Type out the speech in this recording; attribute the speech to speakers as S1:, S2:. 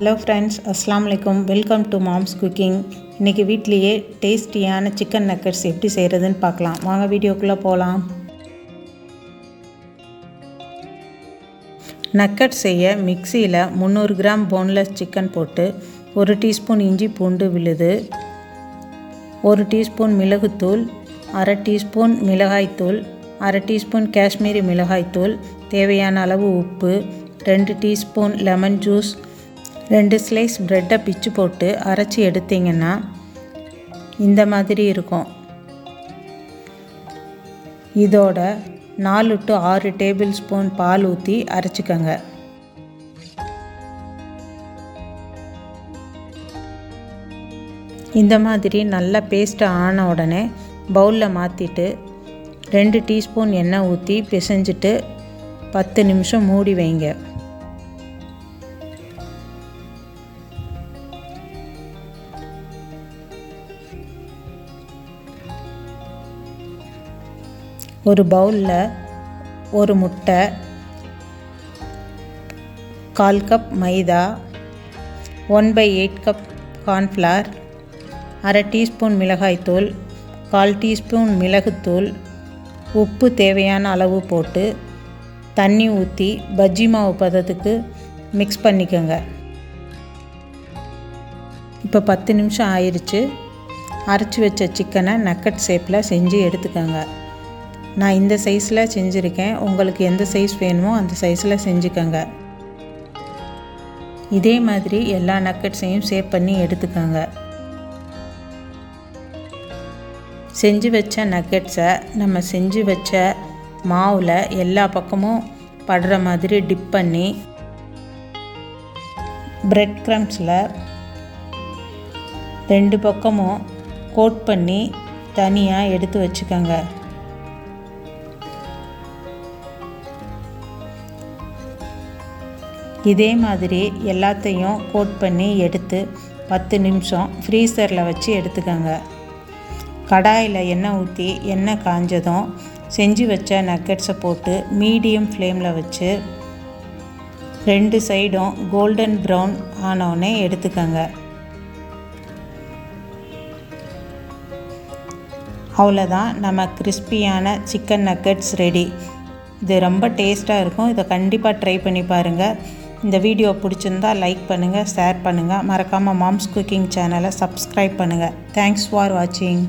S1: Hello friends, அஸ்ஸலாமு அலைக்கும். Welcome to moms cooking. இன்றைக்கி வீட்லேயே டேஸ்டியான சிக்கன் நக்கட்ஸ் எப்படி செய்கிறதுன்னு பார்க்கலாம். வாங்க வீடியோக்குள்ளே போகலாம். நக்கட்ஸ் செய்ய மிக்சியில் 300 கிராம் போன்லெஸ் சிக்கன் போட்டு 1 டீஸ்பூன் இஞ்சி பூண்டு விழுது, 1 டீஸ்பூன் மிளகுத்தூள், அரை டீஸ்பூன் மிளகாய்த்தூள், அரை டீஸ்பூன் காஷ்மீரி மிளகாய்த்தூள், தேவையான அளவு உப்பு, 2 டீஸ்பூன் லெமன் ஜூஸ், 2 ஸ்லைஸ் ப்ரெட்டை பிச்சு போட்டு அரைச்சி எடுத்திங்கன்னா இந்த மாதிரி இருக்கும். இதோட 4 to 6 டேபிள் ஸ்பூன் பால் ஊற்றி அரைச்சிக்கோங்க. இந்த மாதிரி நல்லா பேஸ்ட் ஆன உடனே பவுலில் மாற்றிட்டு 2 டீஸ்பூன் எண்ணெய் ஊற்றி பிசைஞ்சிட்டு 10 நிமிஷம் மூடி வைங்க. ஒரு பவுலில் 1 முட்டை, 1/4 கப் மைதா, 1/8 கப் கார்ன்ஃப்ளவர், அரை டீஸ்பூன் மிளகாய்த்தூள், 1/4 டீஸ்பூன் மிளகுத்தூள், உப்பு தேவையான அளவு போட்டு தண்ணி ஊற்றி பஜ்ஜி மாவு பதத்துக்கு மிக்ஸ் பண்ணிக்கோங்க. இப்போ 10 நிமிஷம் ஆயிடுச்சு. அரைச்சி வச்ச சிக்கனை நக்கட் ஷேப்பில் செஞ்சு எடுத்துக்கோங்க. நான் இந்த சைஸில் செஞ்சுருக்கேன். உங்களுக்கு எந்த சைஸ் வேணுமோ அந்த சைஸில் செஞ்சுக்கோங்க. இதே மாதிரி எல்லா நக்கட்ஸையும் ஷேப் பண்ணி எடுத்துக்கோங்க. செஞ்சு வச்ச நக்கட்ஸை நம்ம செஞ்சு வச்ச மாவில் எல்லா பக்கமும் படுற மாதிரி டிப் பண்ணி பிரெட் க்ரம்ஸில் 2 பக்கமும் கோட் பண்ணி தனியாக எடுத்து வச்சுக்கோங்க. இதே மாதிரி எல்லாத்தையும் கோட் பண்ணி எடுத்து 10 நிமிஷம் ஃப்ரீசரில் வச்சு எடுத்துக்கோங்க. கடாயில் எண்ணெய் ஊற்றி எண்ணெய் காஞ்சதும் செஞ்சு வச்ச நக்கட்ஸை போட்டு மீடியம் ஃப்ளேமில் வச்சு 2 சைடும் கோல்டன் ப்ரௌன் ஆனோடனே எடுத்துக்கோங்க. அவ்வளோதான், நம்ம கிறிஸ்பியான சிக்கன் நக்கட்ஸ் ரெடி. இது ரொம்ப டேஸ்ட்டாக இருக்கும். இதை கண்டிப்பாக ட்ரை பண்ணி பாருங்கள். இந்த வீடியோ பிடிச்சிருந்தா லைக் பண்ணுங்கள், ஷேர் பண்ணுங்கள். மறக்காமல் மாம்ஸ் குக்கிங் சேனலை சப்ஸ்கிரைப் பண்ணுங்கள். தேங்க்ஸ் ஃபார் வாட்சிங்.